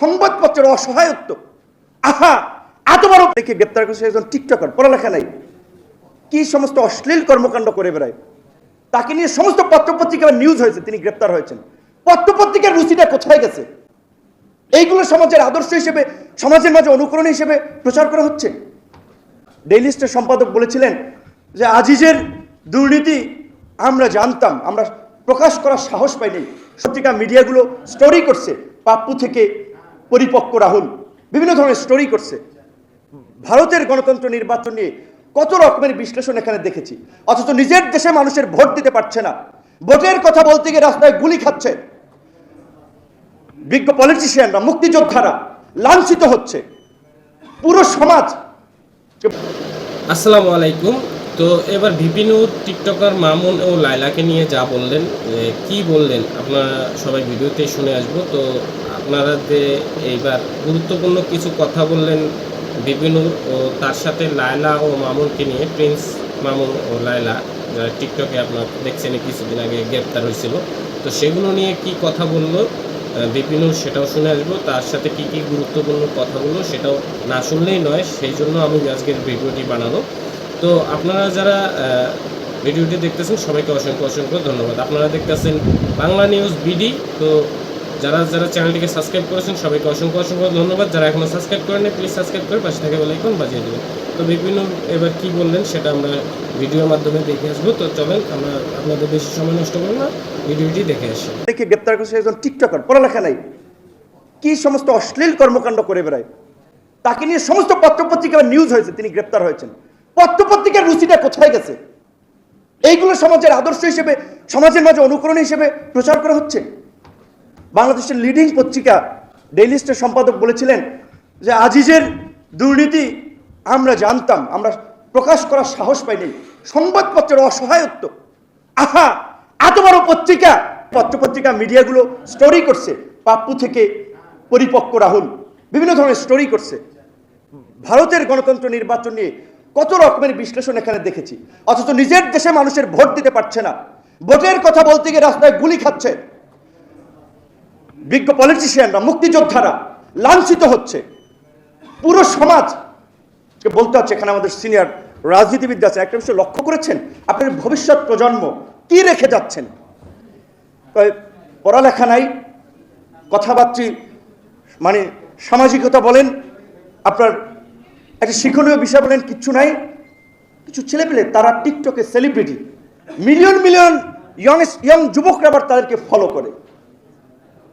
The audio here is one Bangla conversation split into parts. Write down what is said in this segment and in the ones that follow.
সংবাদপত্রের অসহায়ত্ব। আহা, এত বড় দেখে গ্রেপ্তার করেছে একজন টিকটকার, পড়ালেখা নাই, কি সমস্ত অশ্লীল কর্মকাণ্ড করে বেড়ায়। তাকে নিয়ে সমস্ত পত্রপত্রিকার নিউজ হয়েছে, তিনি গ্রেপ্তার হয়েছেন। পত্রপত্রিকার রুচিটা কোথায় গেছে? এইগুলো সমাজের আদর্শ হিসেবে, সমাজের মাঝে অনুকরণ হিসেবে প্রচার করা হচ্ছে। ডেইলি স্টার সম্পাদক বলেছিলেন যে আজিজের দুর্নীতি আমরা জানতাম, আমরা প্রকাশ করার সাহস পাইনি। পত্রিকা মিডিয়াগুলো স্টোরি করছে, পাপ্পু থেকে পরিপক্ক রাহুল বিভিন্ন ধরনের স্টোরি করছে। ভারতের গণতন্ত্র নির্বাচন নিয়ে কত রকমের বিশ্লেষণ এখানে দেখেছি, অথচ নিজের দেশে মানুষের ভোট দিতে পারছে না। ভোটের কথা বলতে গিয়ে রাস্তায় গুলি খাচ্ছে। বিজ্ঞ পলিটিশিয়ানরা, মুক্তিযোদ্ধারা লাঞ্ছিত হচ্ছে, পুরো সমাজ। আসসালামু আলাইকুম। তো এবার বিভিন্ন টিকটকার মামুন ও লায়লাকে নিয়ে যা বললেন, কি বললেন আপনারা সবাই ভিডিওতে শুনে আসবো। তো আপনারা যে এইবার গুরুত্বপূর্ণ কিছু কথা বললেন বিপিনুর ও তার সাথে লায়লা ও মামুনকে নিয়ে, প্রিন্স মামুন ও লায়লা যারা টিকটকে আপনার দেখছেন কিছুদিন আগে গ্রেপ্তার হয়েছিল, তো সেগুলো নিয়ে কি কথা বললো বিপিনুর সেটাও শুনে আসবো। তার সাথে কি কি গুরুত্বপূর্ণ কথা বললো সেটাও না শুনলেই নয়, সেই জন্য আমি আজকের ভিডিওটি বানানো। তো আপনারা যারা ভিডিওটি দেখতেছেন সবাইকে অসংখ্য অসংখ্য ধন্যবাদ। আপনারা দেখতেছেন বাংলা নিউজ বিডি। তো যারা যারা চ্যানেলটিকে সাবস্ক্রাইব করেছেন সবাইকে অসংখ্য অসংখ্য ধন্যবাদ। যারা এখনও সাবস্ক্রাইব করেন প্লিজ সাবস্ক্রাইব করে পাশে থেকে বেল আইকন বাজিয়ে দেবেন। তো বিভিন্ন এবার কি বললেন সেটা আমরা ভিডিওর মাধ্যমে দেখে আসবো। তো চলেন আমরা আপনাদের বেশি সময় নষ্ট করব না, ভিডিওটি দেখে আসি। দেখে গ্রেপ্তার করেছে একজন টিকটকার, পড়ালেখা নাই, কি সমস্ত অশ্লীল কর্মকাণ্ড করে বেড়ায়। তাকে নিয়ে সমস্ত পত্রপত্রিকার নিউজ হয়েছে, তিনি গ্রেপ্তার হয়েছেন। পত্রপত্রিকার রুচিটা কোথায় গেছে? এইগুলো সমাজের আদর্শ হিসেবে, সমাজের মাঝে অনুকরণ হিসেবে প্রচার করা হচ্ছে। বাংলাদেশের লিডিং পত্রিকা ডেইলি স্টার সম্পাদক বলেছিলেন যে আজিজের দুর্নীতি আমরা জানতাম, আমরা প্রকাশ করার সাহস পাইনি। সংবাদপত্রের অসহায়ত্ব। আহা, এত বড় পত্রিকা, পত্রপত্রিকা মিডিয়াগুলো স্টোরি করছে, পাপ্পু থেকে পরিপক্ক রাহুল বিভিন্ন ধরনের স্টোরি করছে। ভারতের গণতন্ত্র নির্বাচন নিয়ে কত রকমের বিশ্লেষণ এখানে দেখেছি, অথচ নিজের দেশে মানুষের ভোট দিতে পারছে না। ভোটের কথা বলতে গিয়ে রাস্তায় গুলি খাচ্ছে। বিজ্ঞ পলিটিশিয়ানরা, মুক্তিযোদ্ধারা লাঞ্ছিত হচ্ছে, পুরো সমাজ বলতে হচ্ছে। এখানে আমাদের সিনিয়র রাজনীতিবিদ আছে, একটা বিষয় লক্ষ্য করেছেন, আপনার ভবিষ্যৎ প্রজন্ম কি রেখে যাচ্ছেন? পড়ালেখা নাই, কথাবার্তা মানে সামাজিকতা বলেন, আপনার একটা শিক্ষণীয় বিষয় বলেন, কিচ্ছু নাই। কিছু ছেলেপেলে তারা টিকটকে সেলিব্রিটি, মিলিয়ন মিলিয়ন ইয়ং যুবকরা আবার তাদেরকে ফলো করে,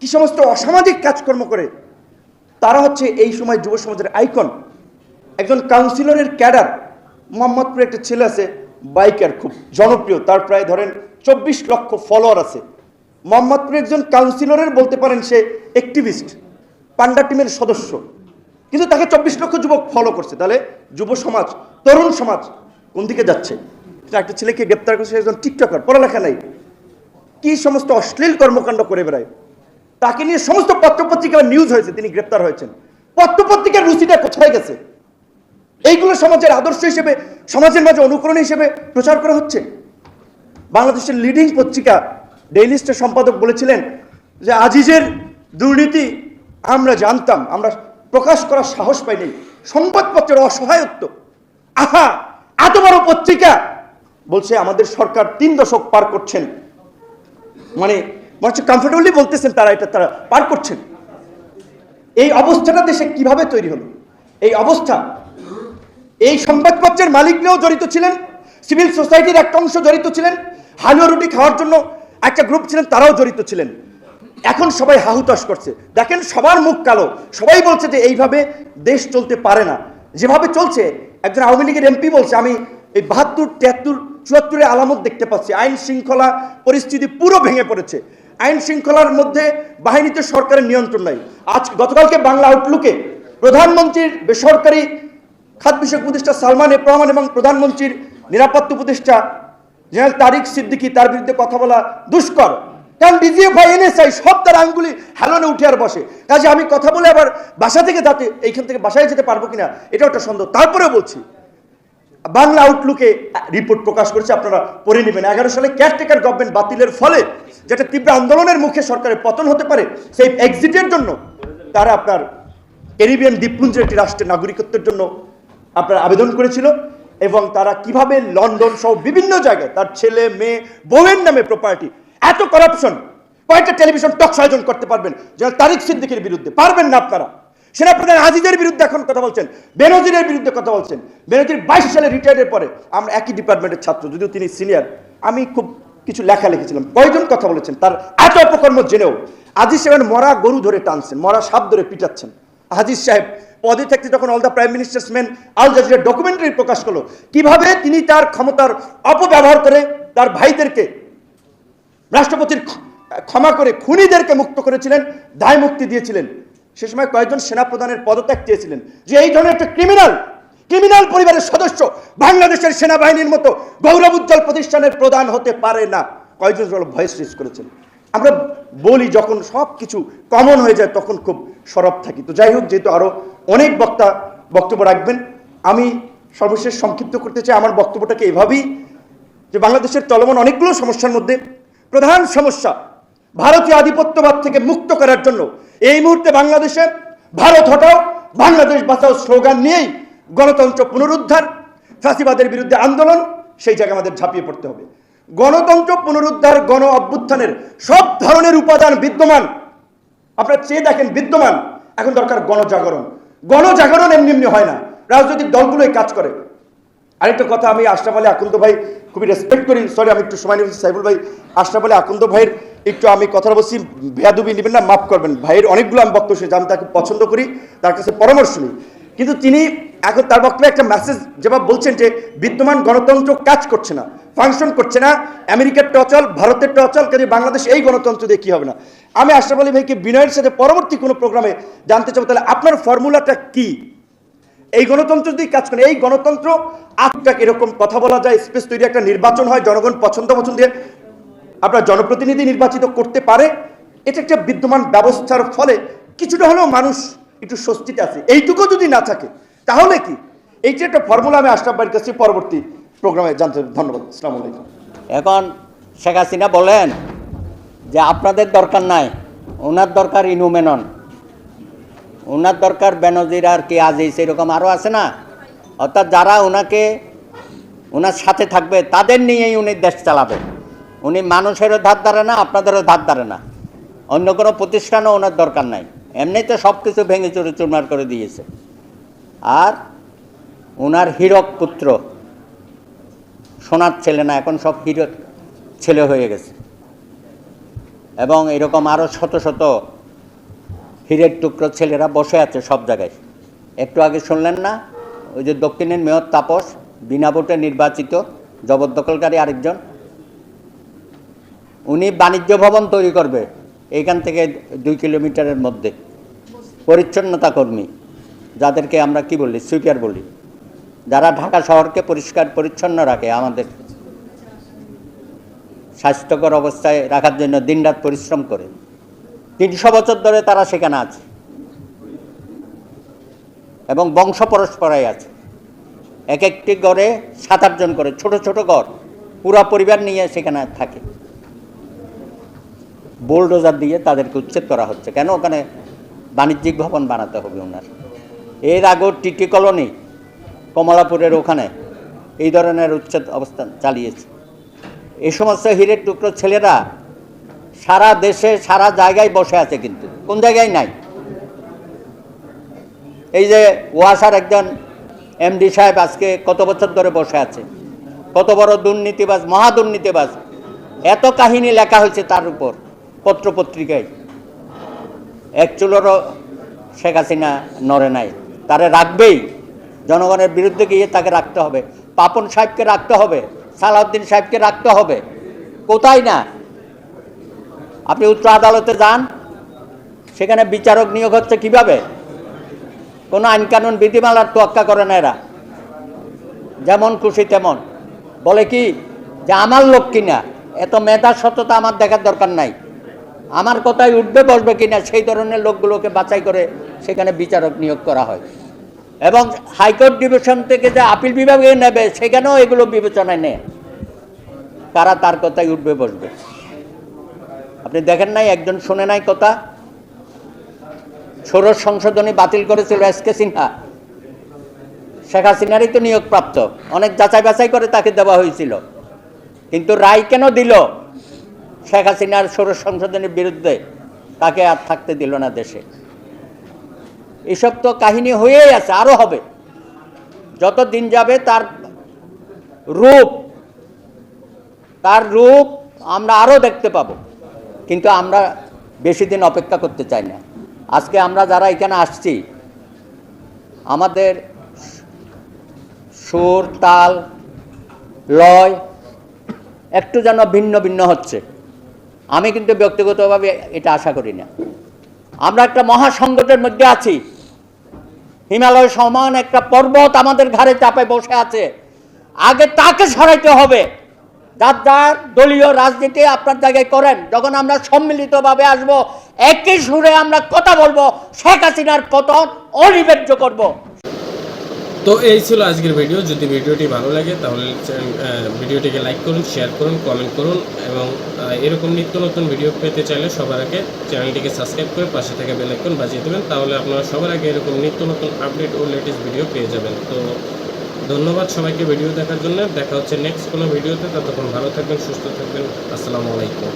কি সমস্ত অসামাজিক কাজকর্ম করে। তারা হচ্ছে এই সময় যুব সমাজের আইকন। একজন কাউন্সিলরের ক্যাডার, মোহাম্মদপুরে একটা ছেলে আছে, বাইকার, খুব জনপ্রিয়, তার প্রায় ধরেন 24 লক্ষ ফলোয়ার আছে। মোহাম্মদপুরে একজন কাউন্সিলরের বলতে পারেন সে অ্যাক্টিভিস্ট, পান্ডা টিমের সদস্য, কিন্তু তাকে 24 লক্ষ যুবক ফলো করছে। তাহলে যুব সমাজ, তরুণ সমাজ কোন দিকে যাচ্ছে? একটা ছেলেকে গ্রেপ্তার করেছে একজন টিকটকার, পড়ালেখা নাই, কি সমস্ত অশ্লীল কর্মকাণ্ড করে বেড়ায়। তাকে নিয়ে সমস্ত পত্রপত্রিকার নিউজ হয়েছে, তিনি গ্রেপ্তার হয়েছেন। পত্রপত্রিকার রুচিটা কোথায় গেছে? এইগুলো সমাজের আদর্শ হিসেবে, সমাজের মাঝে অনুকরণ হিসেবে প্রচার করা হচ্ছে। বাংলাদেশের লিডিং পত্রিকা ডেইলি স্টার সম্পাদক বলেছিলেন যে আজিজের দুর্নীতি আমরা জানতাম, আমরা প্রকাশ করার সাহস পাইনি। সংবাদপত্রের অসহায়ত্ব। আহা, এত বড় পত্রিকা বলছে আমাদের সরকার 3 দশক পার করছেন, মানে কমফোর্টেবলি বলতেছেন তারা এটা তারা পার করছেন। এই অবস্থাটা দেশে কিভাবে তৈরি হলো? এই অবস্থা, এই সংবাদপত্রের মালিকরাও জড়িত ছিলেন, সিভিল সোসাইটির একটা অংশ জড়িত ছিলেন, হালুয়া রুটি খাওয়ার জন্য একটা গ্রুপ ছিলেন, তারাও জড়িত ছিলেন। এখন সবাই হাহুতাশ করছে। দেখেন সবার মুখ কালো, সবাই বলছে যে এইভাবে দেশ চলতে পারে না যেভাবে চলছে। একজন আওয়ামী লীগের এমপি বলছে আমি এই 72, 73, 74-এর আলামত দেখতে পাচ্ছি। আইন শৃঙ্খলা পরিস্থিতি পুরো ভেঙে পড়েছে। আইন শৃঙ্খলার মধ্যে বাহিনীতে সরকারের নিয়ন্ত্রণ নাই। গতকালকে বাংলা আউটলুকে প্রধানমন্ত্রীর বেসরকারি খাত বিষয়ক উপদেষ্টা সালমান এফ রহমান এবং প্রধানমন্ত্রীর নিরাপত্তা উপদেষ্টা জেনারেল তারিক সিদ্দিকী, তার বিরুদ্ধে কথা বলা দুষ্কর। কারণ ডিজিএফআই, এনএসআই সব তার আঙ্গুলি হেলনে উঠে আর বসে। কাজে আমি কথা বলে আবার বাসা থেকে যাতে এইখান থেকে বাসায় যেতে পারবো কিনা এটা একটা সন্দেহ। তারপরেও বলছি, বাংলা আউটলুকে রিপোর্ট প্রকাশ করেছে, আপনারা পড়ে নেবেন। 11 সালে কেয়ারটেকার গভর্নমেন্ট বাতিলের ফলে যেটা তীব্র আন্দোলনের মুখে সরকারের পতন হতে পারে, সেই এক্সিটের জন্য তারা আপনার ক্যারিবিয়ান দ্বীপপুঞ্জের একটি রাষ্ট্রের নাগরিকত্বের জন্য আপনার আবেদন করেছিল, এবং তারা কিভাবে লন্ডন সহ বিভিন্ন জায়গায় তার ছেলে মেয়ে বউয়ের নামে প্রপার্টি, এত করাপশন, কয়েকটা টেলিভিশন টক আয়োজন করতে পারবেন যেন তারিক সিদ্দিকের বিরুদ্ধে, পারবেন না আপনারা। সেনাপ্রধান আজিজের বিরুদ্ধে এখন কথা বলছেন, বেনজিরের বিরুদ্ধে কথা বলছেন। বেনজির 22 সালে রিটায়ার্ডের পরে, আমরা একই ডিপার্টমেন্টের ছাত্র, যদিও তিনি সিনিয়র, আমি খুব কিছু লেখা লিখেছিলাম, কয়জন কথা বলেছেন তার এত অপকর্ম জেনেও। আজিজ সাহেব মরা গরু ধরে টানছেন, মরা সাপ ধরে পিটাচ্ছেন। আজিজ সাহেব পদে থাকতে যখন all the prime ministers men Al Jazeera documentary প্রকাশ করলো, কিভাবে তিনি তার ক্ষমতার অপব্যবহার করে তার ভাইদেরকে রাষ্ট্রপতির ক্ষমা করে খুনিদেরকে মুক্ত করেছিলেন, দায় মুক্তি দিয়েছিলেন। সে সময় কয়েকজন সেনাপ্রধানের পদত্যাগ চেয়েছিলেন যে এই ধরনের একটা ক্রিমিনাল পরিবারের সদস্য বাংলাদেশের সেনাবাহিনীর মতো গৌরবোজ্জ্বল প্রতিষ্ঠানের প্রধান হতে পারে না। কয়েকজন ভয়েস রেজ করেছেন। আমরা বলি যখন সব কিছু কমন হয়ে যায় তখন খুব সরব থাকি। তো যাই হোক, যেহেতু আরো অনেক বক্তা বক্তব্য রাখবেন, আমি সর্বশেষ সংক্ষিপ্ত করতে চাই আমার বক্তব্যটাকে এভাবেই, যে বাংলাদেশের চলমান অনেকগুলো সমস্যার মধ্যে প্রধান সমস্যা ভারতীয় আধিপত্যবাদ থেকে মুক্ত করার জন্য এই মুহূর্তে বাংলাদেশে ভারত হটাও বাংলাদেশ বাঁচাও স্লোগান নিয়েই গণতন্ত্র পুনরুদ্ধার, ফ্যাসিবাদের বিরুদ্ধে আন্দোলন, সেই জায়গায় আমাদের ঝাঁপিয়ে পড়তে হবে। গণতন্ত্র পুনরুদ্ধার, গণ অভ্যুত্থানের সব ধরনের উপাদান বিদ্যমান, আপনারা চেয়ে দেখেন বিদ্যমান। এখন দরকার গণজাগরণ। গণজাগরণ এমনি এমনি হয় না, রাজনৈতিক দলগুলোই কাজ করে। আরেকটা কথা, আমি আশরাফ আলী আকন্দ ভাই খুবই রেসপেক্ট করি, সরি আমি একটু সময় নিয়েছি, সাইফুল ভাই, আশরাফ আলী আকন্দ ভাইয়ের একটু আমি কথা বলছি, বেয়াদবি নেবেন না, মাফ করবেন। ভাইয়ের অনেকগুলো আমি বক্তব্য শুনেছি, আমি তাকে পছন্দ করি, তার কাছে পরামর্শ নিই, কিন্তু তিনি এখন তার বক্তব্যে একটা মেসেজ যেভাবে বলছেন যে বিদ্যমান গণতন্ত্র কাজ করছে না, ফাংশন করছে না, আমেরিকার টচল, ভারতের টচল, কাজে বাংলাদেশ এই গণতন্ত্র দিয়ে কি হবে না। আমি আশরাফ আলী ভাইকে বিনয়ের সাথে পরবর্তী কোনো প্রোগ্রামে জানতে চাবো, তাহলে আপনার ফর্মুলাটা কি? এই গণতন্ত্র যদি কাজ করে, এই গণতন্ত্র আটটাক এরকম কথা বলা যায়, স্পেস তৈরি, একটা নির্বাচন হয়, জনগণ পছন্দ দিয়ে আপনার জনপ্রতিনিধি নির্বাচিত করতে পারে, এটা একটা বিদ্যমান ব্যবস্থার ফলে কিছুটা হলেও মানুষ একটু স্বস্তিতে আছে। এইটুকু যদি না থাকে তাহলে কি? এইটা একটা ফর্মুলা আমি আশরাফ ভাইয়ের কাছে পরবর্তী প্রোগ্রামে জানতে। ধন্যবাদ। আসসালামু আলাইকুম। এখন শেখ হাসিনা বলেন যে আপনাদের দরকার নাই, ওনার দরকার ইনুমেনন, ওনার দরকার বেনজির আর কি আজিজ, এরকম আরও আছে না। অর্থাৎ যারা ওনার সাথে থাকবে তাদের নিয়েই উনি দেশ চালাবে। উনি মানুষেরও ধার ধারে না, আপনাদেরও ধার ধারে না, অন্য কোনো প্রতিষ্ঠানও ওনার দরকার নাই। এমনিতে সব কিছু ভেঙে চুরে চুরমার করে দিয়েছে। আর ওনার হীরক পুত্র, সোনার ছেলে না, এখন সব হীরক ছেলে হয়ে গেছে। এবং এরকম আরও শত শত হীরের টুকরো ছেলেরা বসে আছে সব জায়গায়। একটু আগে শুনলেন না, ওই যে দক্ষিণের মেয়র তাপস, বিনা ভোটে নির্বাচিত, জবরদখলকারী আরেকজন, উনি বাণিজ্য ভবন তৈরি করবে এইখান থেকে 2 কিলোমিটারের মধ্যে। পরিচ্ছন্নতা কর্মী, যাদেরকে আমরা কি বলি, সুইপার বলি, যারা ঢাকা শহরকে পরিষ্কার পরিচ্ছন্ন রাখে, আমাদের স্বাস্থ্যকর অবস্থায় রাখার জন্য দিনরাত পরিশ্রম করে, 300 বছর ধরে তারা সেখানে আছে এবং বংশ পরস্পরাই আছে। এক একটি ঘরে 7-8 জন করে, ছোট ছোট ঘর, পুরা পরিবার নিয়ে সেখানে থাকে। বুলডোজার দিয়ে তাদেরকে উচ্ছেদ করা হচ্ছে। কেন? ওখানে বাণিজ্যিক ভবন বানাতে হবে ওনার। এর আগেও টিটি কলোনি কমলাপুরের ওখানে এই ধরনের উচ্ছেদ অবস্থান চালিয়েছে। এই সমস্ত হীরের টুকরো ছেলেরা সারা দেশে সারা জায়গায় বসে আছে, কিন্তু কোন জায়গায় নাই। এই যে ওয়াসার একজন এমডি সাহেব আজকে কত বছর ধরে বসে আছে, কত বড় দুর্নীতিবাজ, মহা দুর্নীতিবাজ। এত কাহিনী লেখা হয়েছে তার উপর পত্রপত্রিকায়। এক চুলোরও শেখ হাসিনা নড়ে নাই, তারে রাখবেই। জনগণের বিরুদ্ধে গিয়ে তাকে রাখতে হবে। পাপন সাহেবকে রাখতে হবে, সালাউদ্দিন সাহেবকে রাখতে হবে। কোথায় না, আপনি উচ্চ আদালতে যান, সেখানে বিচারক নিয়োগ হচ্ছে কিভাবে? কোনো আইনকানুন বিধিমালার তোয়াক্কা করে না এরা, যেমন খুশি তেমন। বলে কি যে আমার লোক কিনা, এত মেধা সততা আমার দেখার দরকার নাই, আমার কথায় উঠবে বসবে কিনা সেই ধরনের লোকগুলোকে বাছাই করে সেখানে বিচারক নিয়োগ করা হয়। এবং হাইকোর্ট ডিভিশন থেকে যে আপিল বিভাগে নেবে সেখানেও এগুলো বিবেচনায় নেয়, কারা তার কথায় উঠবে বসবে। আপনি দেখেন নাই, একজন শুনে নাই কথা, ষোড়শ সংশোধনী বাতিল করেছিল এসকে সিনহা, শেখ হাসিনারই তো নিয়োগপ্রাপ্ত, অনেক যাচাই বাছাই করে তাকে দেওয়া হয়েছিল, কিন্তু রায় কেন দিল শেখ হাসিনার ষোড়শ সংশোধনীর বিরুদ্ধে? তাকে আর থাকতে দিল না দেশে। এসব তো কাহিনী হয়েই আছে, আরো হবে। যত দিন যাবে তার রূপ আমরা আরো দেখতে পাবো, কিন্তু আমরা বেশি দিন অপেক্ষা করতে চাই না। আজকে আমরা যারা এখানে আসছি, আমাদের সুর, তাল, লয় একটু যেন ভিন্ন ভিন্ন হচ্ছে। আমি কিন্তু ব্যক্তিগতভাবে এটা আশা করি না। আমরা একটা মহাসংকটের মধ্যে আছি। হিমালয় সমান একটা পর্বত আমাদের ঘাড়ে চাপে বসে আছে। আগে তাকে সরাইতে হবে। যার যার দলীয় রাজনীতি আপনার জায়গায় করেন, যখন আমরা সম্মিলিতভাবে আসব, একই সুরে আমরা কথা বলবো, শেখ হাসিনার পতন অনিবার্য করব। তো এই ছিল আজকের ভিডিও। যদি ভিডিওটি ভালো লাগে তাহলে ভিডিওটিকে লাইক করুন, শেয়ার করুন, কমেন্ট করুন এবং এরকম নিত্য নতুন ভিডিও পেতে চাইলে সবার আগে চ্যানেলটিকে সাবস্ক্রাইব করে পাশে থেকে বেল আইকন বাজিয়ে দেবেন। তাহলে আপনারা সবার আগে এরকম নিত্য নতুন আপডেট ও লেটেস্ট ভিডিও পেয়ে যাবেন। তো ধন্যবাদ সবাইকে ভিডিও দেখার জন্য। দেখা হচ্ছে নেক্সট কোনো ভিডিওতে। ততক্ষণ ভালো থাকবেন, সুস্থ থাকবেন। আসসালামু আলাইকুম।